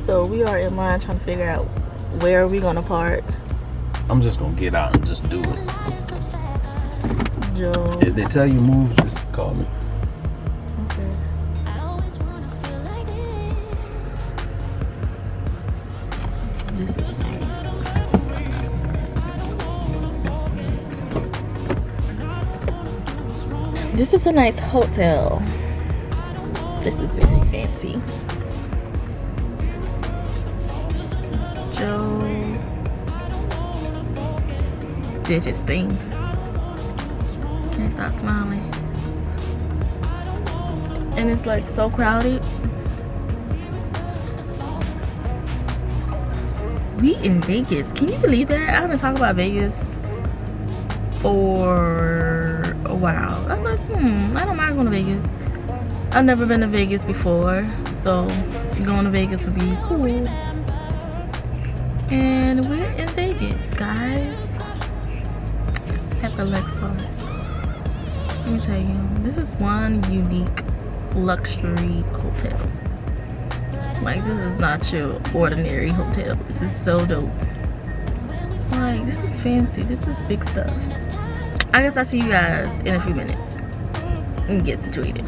So we are in line trying to figure out where we're gonna park. I'm just gonna get out and just do it. Joe. If they tell you move, just call me. Okay. This is nice. This is a nice hotel. This is very fancy. Joe did his thing. Can't stop smiling. And it's like so crowded. We in Vegas. Can you believe that? I've been talking about Vegas for a while. I'm like, I don't mind going to Vegas. I've never been to Vegas before, so going to Vegas would be cool. And we're in Vegas, guys, at the LUXOR. Let me tell you, this is one unique luxury hotel. Like, this is not your ordinary hotel. This is so dope. Like, this is fancy. This is big stuff. I guess I'll see you guys in a few minutes and get situated.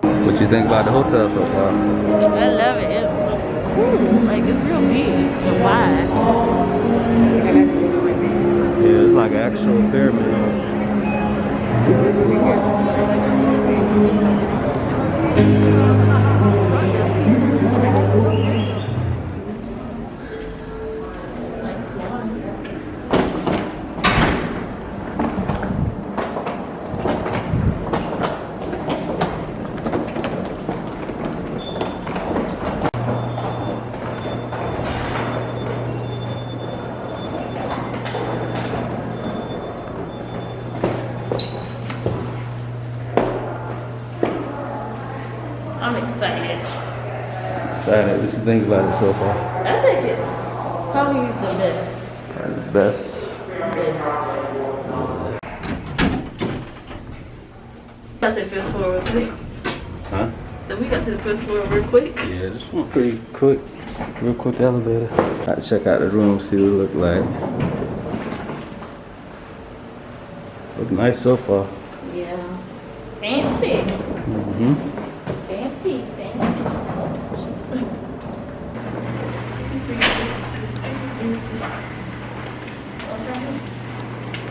What you think about the hotel so far? I love it. It looks cool. Like, it's real big and wide. Yeah, it's like an actual pyramid. I'm excited. Excited. What you think about it so far? I think it's probably the best. Probably the best. Got to the fifth floor real quick. Huh? So we got to the fifth floor real quick. Yeah, just went pretty quick. Real quick elevator. Got to check out the room, see what it look like. Look nice so far. Yeah. Fancy. Mm-hmm. Fancy.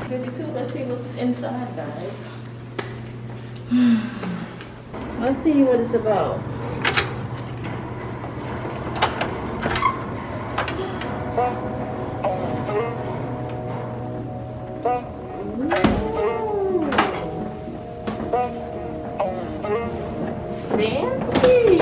52. Let's see what's inside, guys. Let's see what it's about. Fancy.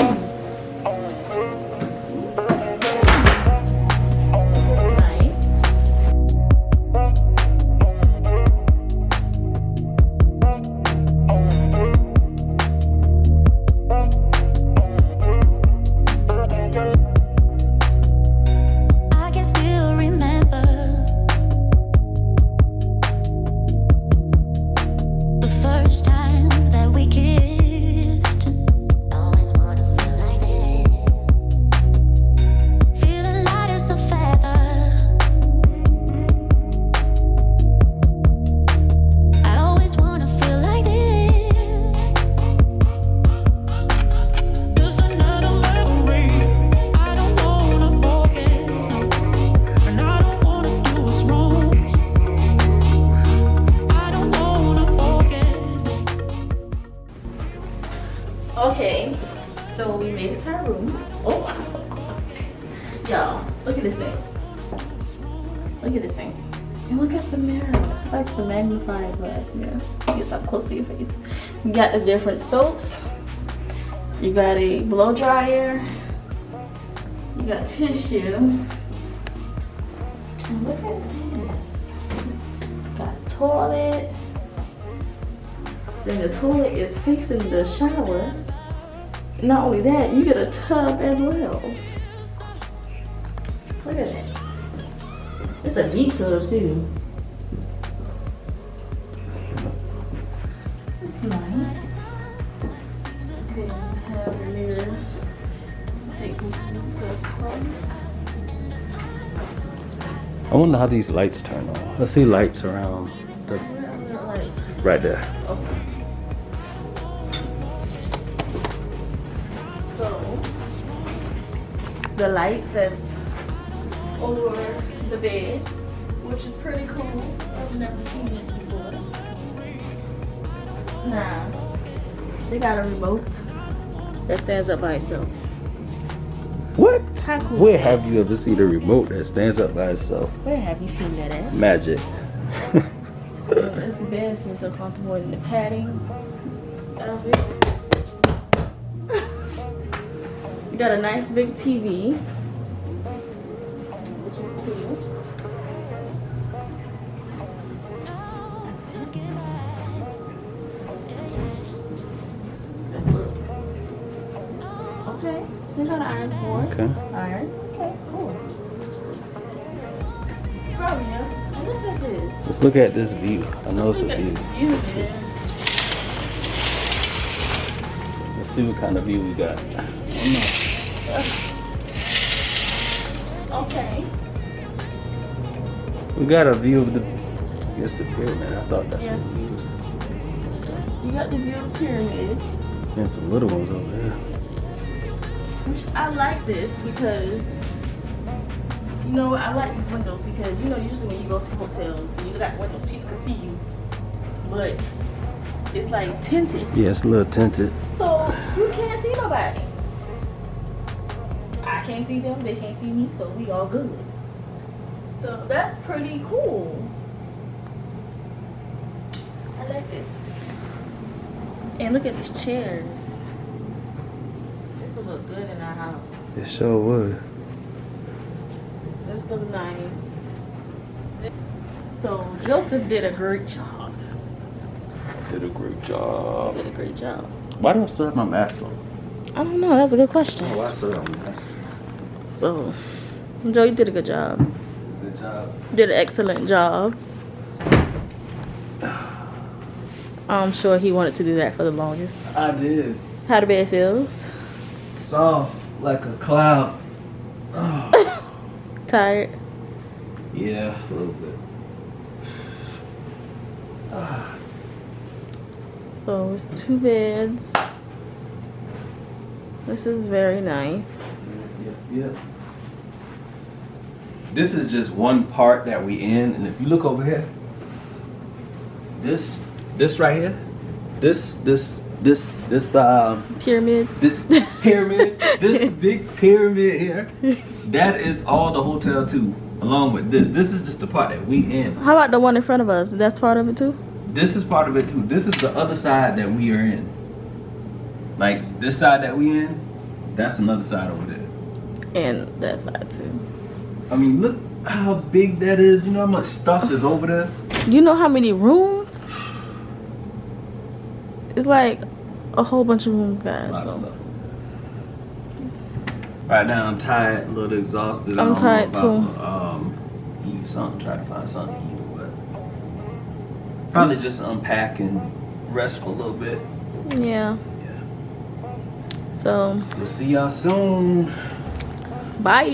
Okay, so we made it to our room. Oh, y'all, look at this thing. Look at this thing. And look at the mirror. It's like the magnifying glass mirror. It's up close to your face. You got the different soaps. You got a blow dryer. You got tissue. And look at this. Got a toilet. Then the toilet is facing the shower. Not only that, you get a tub as well. Look at that. It's a deep tub too. It's nice. Then you have a mirror. Take me to the club. I wonder how these lights turn on. Let's see lights around the right there. Okay. So the lights that's over the bed, which is pretty cool. I've never seen this before. Now they got a remote that stands up by itself. What? How cool. Where have you ever seen a remote that stands up by itself? Where have you seen that at? Magic. This bed seems so comfortable in the padding of it. You got a nice big TV, which is cool. Okay, you got an iron board. Okay. Iron. Okay, cool. From here, look at this. Let's look at this view. I know it's a view. Let's See what kind of view we got. Okay. We got a view of the, I guess the pyramid. I thought that's what it was. You got the view of the pyramid. And some little ones over there. Which I like this because, you know, I like these windows because, you know, usually when you go to hotels, you got windows, people can see you. But it's like tinted. Yeah, it's a little tinted. So you can't see nobody. I can't see them, they can't see me, so we all good. So that's pretty cool. I like this. And look at these chairs. This will look good in our house. It sure would. This looks nice. So Joseph did a great job. Did a great job. Did a great job. Why do I still have my mask on? I don't know. That's a good question. Oh, I saw that. So, Joe, you did a good job. Good job. Did an excellent job. I'm sure he wanted to do that for the longest. I did. How the bed feels? Soft like a cloud. Oh. Tired? Yeah, a little bit. So it's 2 beds. This is very nice. Yeah. This is just one part that we in, and if you look over here, this right here, this Pyramid. this pyramid, this big pyramid here, that is all the hotel too. Along with this is just the part that we in. How about the one in front of us? That's part of it too? This is part of it too. This is the other side that we are in. Like this side that we in, that's another side over there. And that side too. I mean, look how big that is. You know how much stuff is over there? You know how many rooms? It's like a whole bunch of rooms, guys. A lot of So. stuff. Right now I'm tired, a little exhausted. I'm tired too. Eat something, try to find something to eat or what. Probably just unpack and rest for a little bit. Yeah. Yeah. So. We'll see y'all soon. Bye.